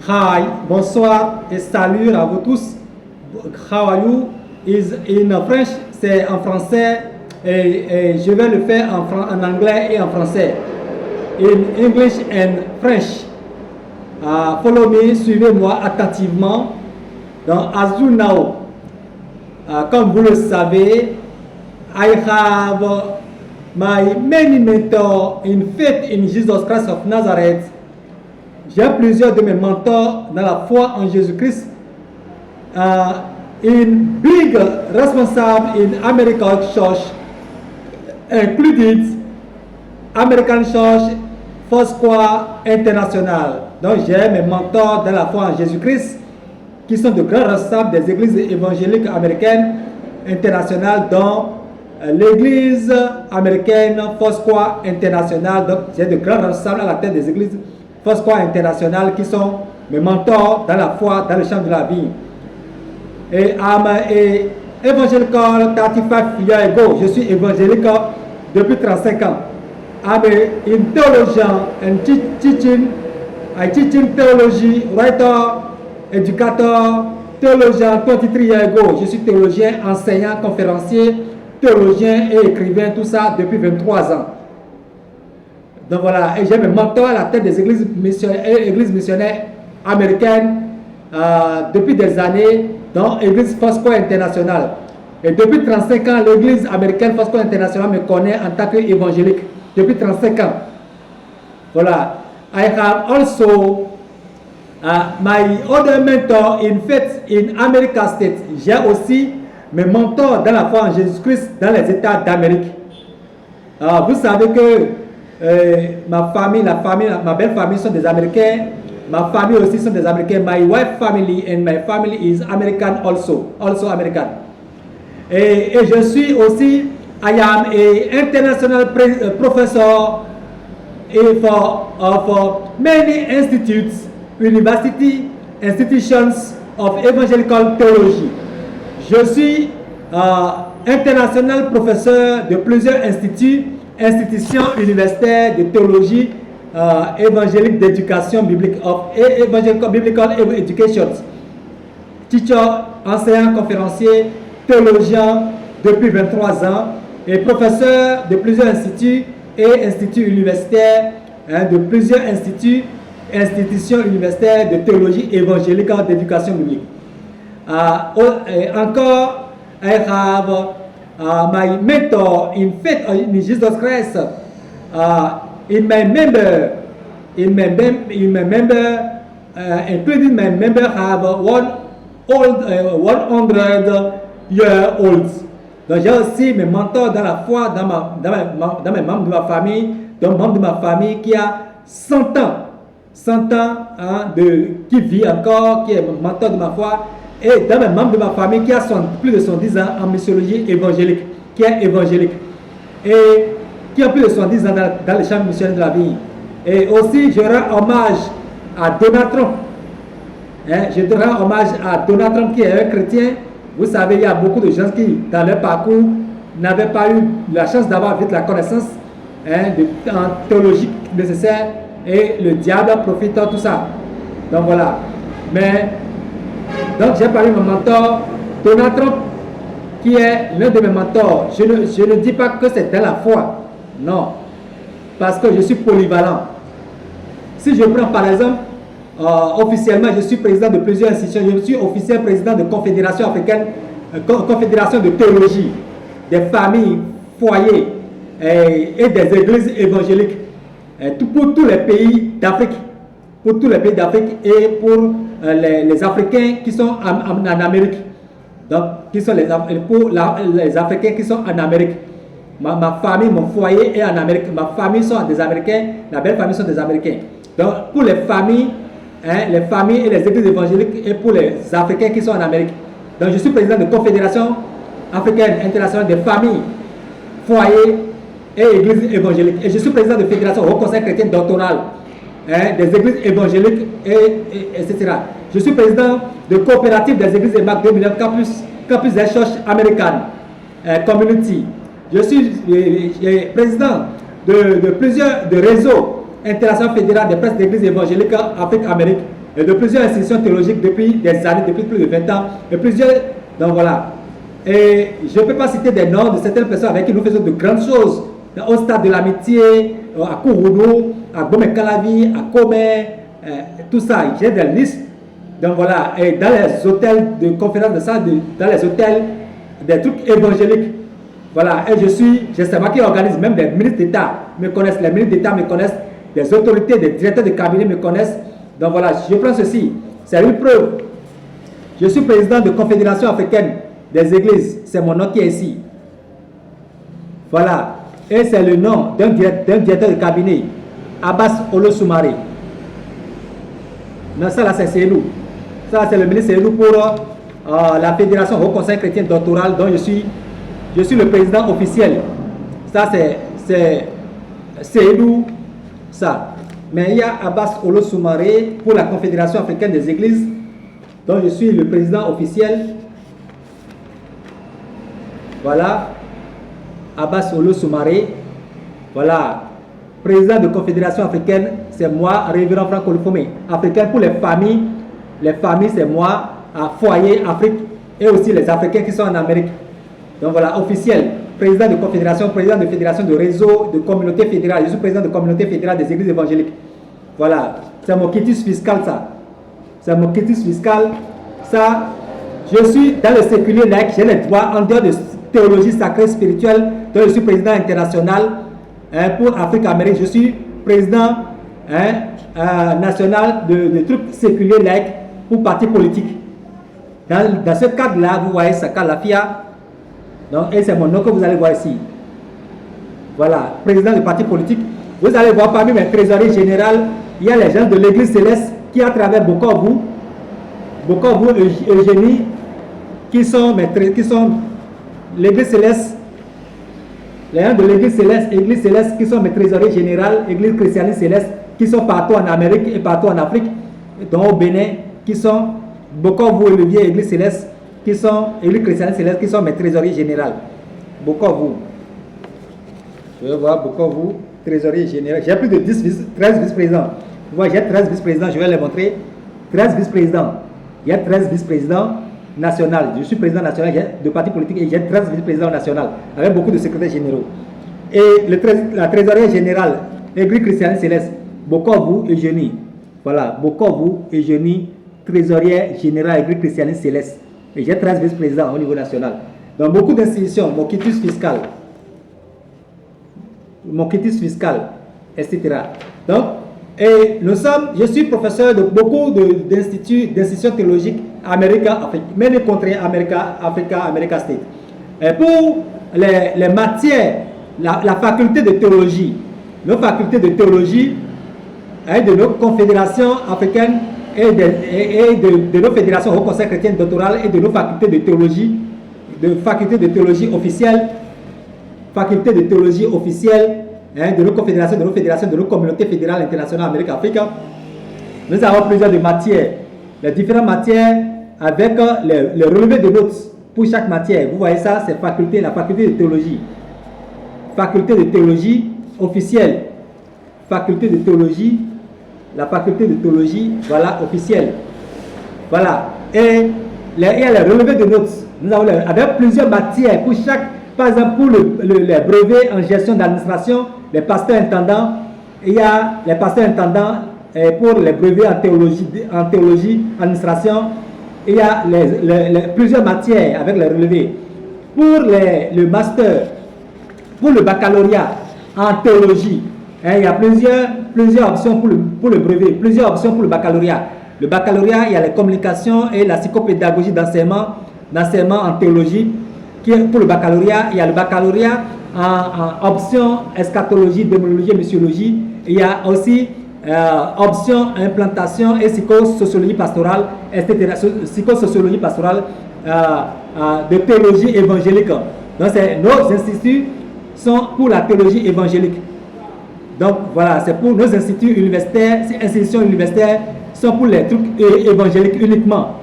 Hi, bonsoir et salut à vous tous. How are you? Is in French, c'est en français et je vais le faire en anglais et en français. In English and French. Follow me, suivez-moi attentivement. Donc, as you know, comme vous le savez, I have my many mentors in faith in Jesus Christ of Nazareth. J'ai plusieurs de mes mentors dans la foi en Jésus-Christ. In big responsible in American Church, included American Church Foursquare International. Donc j'ai mes mentors dans la foi en Jésus-Christ qui sont de grands responsables des églises évangéliques américaines internationales, dont l'église américaine Foursquare International. Donc j'ai de grands responsables à la tête des églises Foursquare International qui sont mes mentors dans la foi, dans le champ de la vie. Et I'm a evangelical 35 years ago. Je suis évangélique depuis 35 ans. I'm a theologian and teaching. I teaching theology, writer, éducateur, théologien 23 years ago. Je suis théologien, enseignant, conférencier, théologien et écrivain, tout ça depuis 23 ans. Donc voilà, et j'ai mes mentors à la tête des églises missionnaires américaines depuis des années, dans l'église Foursquare International. Et depuis 35 ans, l'église américaine Foursquare International me connaît en tant qu'évangélique. Depuis 35 ans. Voilà. I have also my other mentor in faith in America State. J'ai aussi mes mentors dans la foi en Jésus-Christ dans les États d'Amérique. Vous savez que ma famille, ma belle famille sont des Américains. Ma famille aussi sont des Américains. My wife family and my family is American also American. Et je suis aussi, I am a international professor for many institutes, institutions of evangelical theology. Je suis international professeur de plusieurs institutions universitaires de théologie évangélique d'éducation biblique, of evangelical biblical education. Teacher, enseignant, conférencier, théologien depuis 23 ans et professeur de plusieurs instituts et instituts universitaires, de plusieurs institutions universitaires de théologie évangélique d'éducation biblique. Encore, I have my mentor in faith in Jesus Christ. Including my member have 100-year-olds. Donc j'ai aussi mes mentors dans la foi, dans mes membres de ma famille, donc membre de ma famille qui a 100 ans qui vit encore, qui est mentor de ma foi, et dans mes membres de ma famille qui a plus de 110 ans en missiologie évangélique, qui est évangélique, et qui a plus de 70 ans dans les champs missionnaires de la vie. Et aussi, je rends hommage à Donald Trump. Je rends hommage à Donald Trump qui est un chrétien. Vous savez, il y a beaucoup de gens qui, dans leur parcours, n'avaient pas eu la chance d'avoir vite la connaissance en théologie nécessaire, et le diable profite de tout ça. Donc voilà. Mais, donc j'ai parlé de mon mentor, Donald Trump, qui est l'un de mes mentors. Je ne dis pas que c'est dans la foi. Non, parce que je suis polyvalent. Si je prends par exemple, officiellement, je suis président de plusieurs institutions. Je suis officiel président de Confédération africaine, Confédération de théologie, des familles, foyers et des églises évangéliques pour tous les pays d'Afrique. Pour tous les pays d'Afrique et pour les Africains qui sont en Amérique. Donc, pour les Africains qui sont en Amérique. Ma famille, mon foyer est en Amérique. Ma famille sont des Américains. La belle famille sont des Américains. Donc, pour les familles et les églises évangéliques et pour les Africains qui sont en Amérique. Donc, je suis président de Confédération africaine internationale des familles, foyers et églises évangéliques. Et je suis président de Fédération au Conseil chrétien doctoral des églises évangéliques, etc. Je suis président de Coopérative des églises EMAC 2009 Campus des Church American Community. Je suis président de plusieurs réseaux internationale fédérale des presses d'église évangélique Afrique-Amérique et de plusieurs institutions théologiques depuis des années, depuis plus de 20 ans. Et plusieurs, donc voilà. Et je ne peux pas citer des noms de certaines personnes avec qui nous faisons de grandes choses. Au stade de l'amitié, à Kourounou, à Gomé-Calavi, à Komé, tout ça. J'ai des listes. Donc voilà. Et dans les hôtels de conférence de ça, dans les hôtels, des trucs évangéliques. Voilà. Et c'est moi qui organise, même des ministres d'État me connaissent, les ministres d'État me connaissent, des autorités, des directeurs de cabinet me connaissent. Donc voilà, je prends ceci. C'est une preuve. Je suis président de Confédération africaine des églises. C'est mon nom qui est ici. Voilà. Et c'est le nom d'un directeur de cabinet, Abbas Olo Soumaré. Non, ça là c'est Seydou. Ça c'est le ministre Seydou pour la Fédération Haut Conseil chrétien doctoral dont je suis le président officiel. Ça c'est Seydou. Ça. Mais il y a Abbas Olo Soumaré pour la Confédération africaine des églises dont je suis le président officiel. Voilà. Abbas Olo Soumaré. Voilà. Président de Confédération africaine, c'est moi, révérend Franck Olufomé. Africain pour les familles. Les familles, c'est moi, à Foyer Afrique et aussi les Africains qui sont en Amérique. Donc voilà, officiel. Président de Confédération, président de Fédération de réseau, de communauté fédérale. Je suis président de communauté fédérale des églises évangéliques. Voilà. C'est mon quitus fiscal, ça. C'est mon quitus fiscal. Ça, je suis dans le séculier laïque, j'ai les droits en dehors de théologie sacrée spirituelle, donc je suis président international pour Afrique-Amérique, je suis président national de trucs séculiers laïques pour parti politique. Dans ce cadre-là, vous voyez Saka Lafia, donc, et c'est mon nom que vous allez voir ici. Voilà, président du parti politique. Vous allez voir parmi mes trésoriers généraux, il y a les gens de l'église céleste qui, à travers Bokovu Eugénie, qui sont l'église céleste, les gens de l'église céleste qui sont mes trésoriers généraux, église christianiste céleste, qui sont partout en Amérique et partout en Afrique, dont au Bénin, qui sont Bokovu Olivier, église céleste, qui sont église christianiste céleste, qui sont mes trésoriers généraux. Bokovu. Je vais voir Bokovu, trésorier général. J'ai plus de 13 vice-présidents. Vous voyez, j'ai 13 vice-présidents, je vais les montrer. 13 vice-présidents. Il y a 13 vice-présidents nationaux. Je suis président national de parti politique et j'ai 13 vice-présidents nationaux avec beaucoup de secrétaires généraux. Et la trésorière générale, l'église christianiste céleste, Bokovu Eugénie. Voilà, Bokovu Eugénie, trésorière générale, église christianiste céleste. Et j'ai 13 vice-présidents au niveau national. Dans beaucoup d'institutions, mon quitus fiscal, etc. Donc, et je suis professeur de beaucoup d'institutions théologiques Afrique, mais les contrées America State. Et pour les matières, la faculté de théologie, nos facultés de théologie de nos confédérations africaines et de nos fédérations au conseil chrétien doctoral et de nos facultés de théologie, officielles, de nos confédérations, de nos communautés fédérales internationales Amérique-Afrique. Nous avons plusieurs de matières, les différentes matières avec les relevés de notes pour chaque matière. Vous voyez ça, c'est la faculté de théologie. Faculté de théologie officielle. Faculté de théologie, la faculté de théologie, voilà, officielle. Voilà. Et il y a les relevés de notes. Nous avons avec plusieurs matières pour chaque. Par exemple, pour les brevets en gestion d'administration, les pasteurs intendants, il y a les pasteurs intendants pour les brevets en théologie, administration, il y a plusieurs matières avec les relevés. Pour le master, pour le baccalauréat en théologie, il y a plusieurs options pour le brevet, plusieurs options pour le baccalauréat. Le baccalauréat, il y a les communications et la psychopédagogie d'enseignement en théologie. Pour le baccalauréat, il y a le baccalauréat en option eschatologie, démonologie et missiologie. Il y a aussi option implantation et psychosociologie pastorale, etc. Psychosociologie pastorale de théologie évangélique. Donc, nos instituts sont pour la théologie évangélique. Donc, voilà, c'est pour nos instituts universitaires, ces institutions universitaires sont pour les trucs évangéliques uniquement.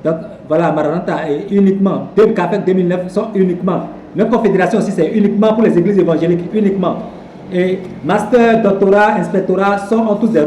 Donc, voilà, Maranatha est uniquement. 2009 sont uniquement. Notre confédération aussi, c'est uniquement pour les églises évangéliques, uniquement. Et master, doctorat, inspectorat ont tous des